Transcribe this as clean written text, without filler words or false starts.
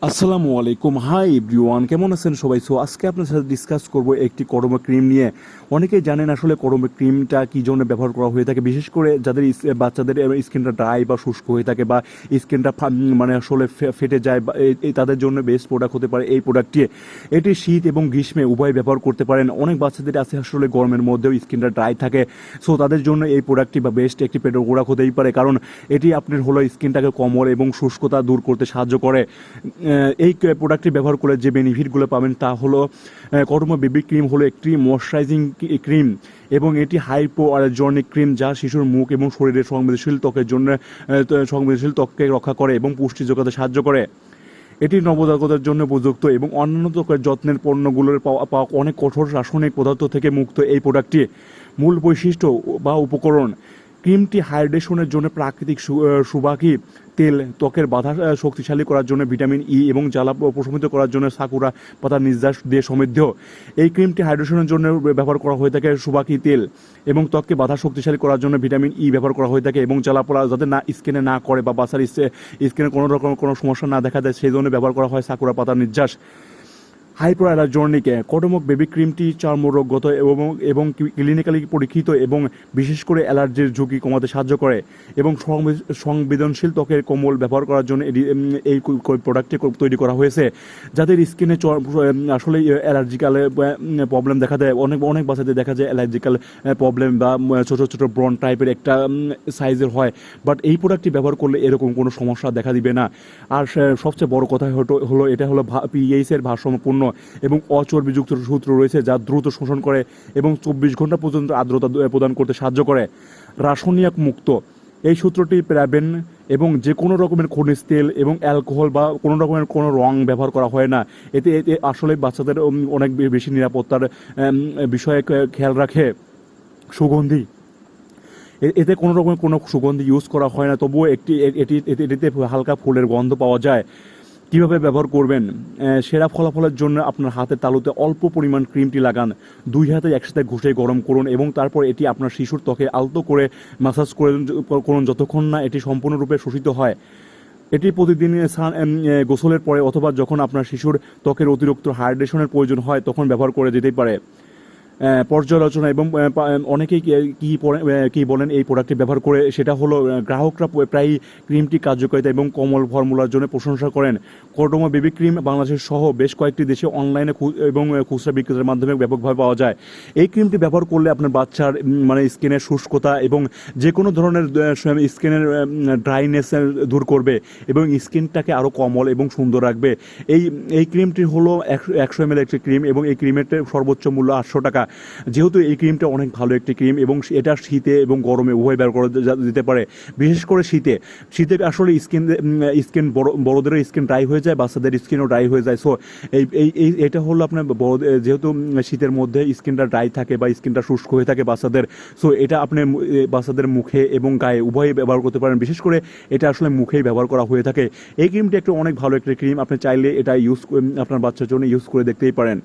আসসালামু আলাইকুম। Hi everyone, কেমন আছেন সবাই? সো আজকে আপনার সাথে ডিসকাস করব একটি করমা ক্রিম নিয়ে। অনেকেই জানেন আসলে করমা ক্রিমটা কী জন্য ব্যবহার করা হয়ে থাকে, বিশেষ করে যাদের বাচ্চাদের স্কিনটা ড্রাই বা শুষ্ক হয়ে থাকে বা স্কিনটা মানে আসলে ফেটে যায় বা তাদের জন্য বেস্ট প্রোডাক্ট হতে পারে এই প্রোডাক্টটি। এটি শীত এবং গ্রীষ্মে উভয় ব্যবহার করতে পারেন। অনেক বাচ্চাদের আছে আসলে গরমের মধ্যেও স্কিনটা ড্রাই থাকে, সো তাদের জন্য এই প্রোডাক্টটি বা বেস্ট একটি প্রোডাক্ট হতেই পারে, কারণ এটি আপনার হলো স্কিনটাকে কোমল এবং শুষ্কতা দূর করতে সাহায্য করে। এই প্রোডাক্টটি ব্যবহার করে যে বেনিফিটগুলো পাবেন তা হলো, করমা বেবি ক্রিম হলো একটি ময়শ্চারাইজিং ক্রিম এবং এটি হাইপোঅ্যালার্জেনিক ক্রিম যা শিশুর মুখ এবং শরীরের সংবেদনশীল ত্বকের জন্য সংবেদনশীল ত্বককে রক্ষা করে এবং পুষ্টি যোগাতে সাহায্য করে। এটি নবজাতকদের জন্য উপযুক্ত এবং অন্যান্য ত্বকের যত্নের পণ্যগুলোর পাওয়া অনেক কঠোর রাসায়নিক পদার্থ থেকে মুক্ত। এই প্রোডাক্টটি মূল বৈশিষ্ট্য বা উপকরণ: ক্রিমটি হাইড্রেশনের জন্য প্রাকৃতিক সুবাকি তেল, ত্বকের বাধা শক্তিশালী করার জন্য ভিটামিন ই এবং জ্বালা প্রশমিত করার জন্য সাকুরা পাতার নির্যাস দিয়ে সমৃদ্ধ। এই ক্রিমটি হাইড্রেশনের জন্য ব্যবহার করা হয়ে থাকে সুবাকি তেল এবং ত্বককে বাধা শক্তিশালী করার জন্য ভিটামিন ই ব্যবহার করা হয়ে থাকে এবং জ্বালাপোড়া যাতে না স্কিনে না করে বা বাচ্চার স্কিনে কোনো রকম কোনো সমস্যা না দেখা দেয় সেই জন্য ব্যবহার করা হয় সাকুরা পাতার নির্যাস। হাইপোঅ্যালার্জেনিক কটমক বেবি ক্রিমটি চর্মরোগগত এবং ক্লিনিক্যালি পরীক্ষিত এবং বিশেষ করে অ্যালার্জির ঝুঁকি কমাতে সাহায্য করে এবং সংবেদনশীল ত্বকের কোমল ব্যবহার করার জন্য এই প্রোডাক্টটি তৈরি করা হয়েছে। যাদের স্কিনে আসলে অ্যালার্জিক্যাল প্রবলেম দেখা দেয়, অনেক বাচ্চাদের দেখা যায় অ্যালার্জিক্যাল প্রবলেম বা ছোটো ছোটো ব্রন টাইপের একটা সাইজের হয়, বাট এই প্রোডাক্টটি ব্যবহার করলে এরকম কোনো সমস্যা দেখা দিবে না। আর সবচেয়ে বড় কথা হলো এটা হলো পিএইচের ভারসাম্যপূর্ণ এবং অচর্বিযুক্ত সূত্র রয়েছে যা দ্রুত শোষণ করে এবং 24 ঘন্টা পর্যন্ত আর্দ্রতা প্রদান করতে সাহায্য করে। রাসায়নিক মুক্ত এই সূত্রটি প্যারাবেন এবং যে কোনো রকমের খনিজ তেল এবং অ্যালকোহল বা কোনো রকমের কোনো রং ব্যবহার করা হয় না। এতে আসলে বাচ্চাদের অনেক বেশি নিরাপত্তার বিষয়ে খেয়াল রাখে। সুগন্ধি, এতে কোনো রকমের কোনো সুগন্ধি ইউজ করা হয় না, তবুও এটিতে হালকা ফুলের গন্ধ পাওয়া যায়। কীভাবে ব্যবহার করবেন? সেরা ফলাফলের জন্য আপনার হাতের তালুতে অল্প পরিমাণ ক্রিমটি লাগান, 2 হাতে একসাথে ঘষে গরম করুন এবং তারপর এটি আপনার শিশুর ত্বকে আলতো করে ম্যাসাজ করুন যতক্ষণ না এটি সম্পূর্ণরূপে শোষিত হয়। এটি প্রতিদিন গোসলের পরে অথবা যখন আপনার শিশুর ত্বকের অতিরিক্ত হাইড্রেশনের প্রয়োজন হয় তখন ব্যবহার করে যেতেই পারে। পর্যালোচনা এবং অনেকেই কী বলেন এই প্রোডাক্টটি ব্যবহার করে, সেটা হলো গ্রাহকরা প্রায়ই ক্রিমটি কার্যকারিতা এবং কোমল ফর্মুলার জন্য প্রশংসা করেন। করমা বেবি ক্রিম বাংলাদেশের সহ বেশ কয়েকটি দেশে অনলাইনে এবং খুচরা বিক্রেতার মাধ্যমে ব্যাপকভাবে পাওয়া যায়। এই ক্রিমটি ব্যবহার করলে আপনার বাচ্চার মানে স্কিনের শুষ্কতা এবং যে কোনো ধরনের স্কিনের ড্রাইনেস দূর করবে এবং স্কিনটাকে আরও কোমল এবং সুন্দর রাখবে। এই ক্রিমটি হলো 100 ml একটি ক্রিম এবং এই ক্রিমের সর্বোচ্চ মূল্য 800 টাকা। যেহেতু এই ক্রিমটা অনেক ভালো একটি ক্রিম এবং এটা শীতে এবং গরমে উভয় ব্যবহার করা যেতে পারে। বিশেষ করে শীতে আসলে স্কিন বড়োদেরও স্কিন ড্রাই হয়ে যায়, বাচ্চাদের স্কিনও ড্রাই হয়ে যায়। সো এটা হলো আপনার যেহেতু শীতের মধ্যে স্কিনটা ড্রাই থাকে বা স্কিনটা শুষ্ক হয়ে থাকে বাচ্চাদের, সো এটা আপনি বাচ্চাদের মুখে এবং গায়ে উভয়ই ব্যবহার করতে পারেন। বিশেষ করে এটা আসলে মুখেই ব্যবহার করা হয়ে থাকে। এই ক্রিমটি একটা অনেক ভালো একটা ক্রিম, আপনি চাইলে এটা আপনার বাচ্চার জন্য ইউজ করে দেখতেই পারেন।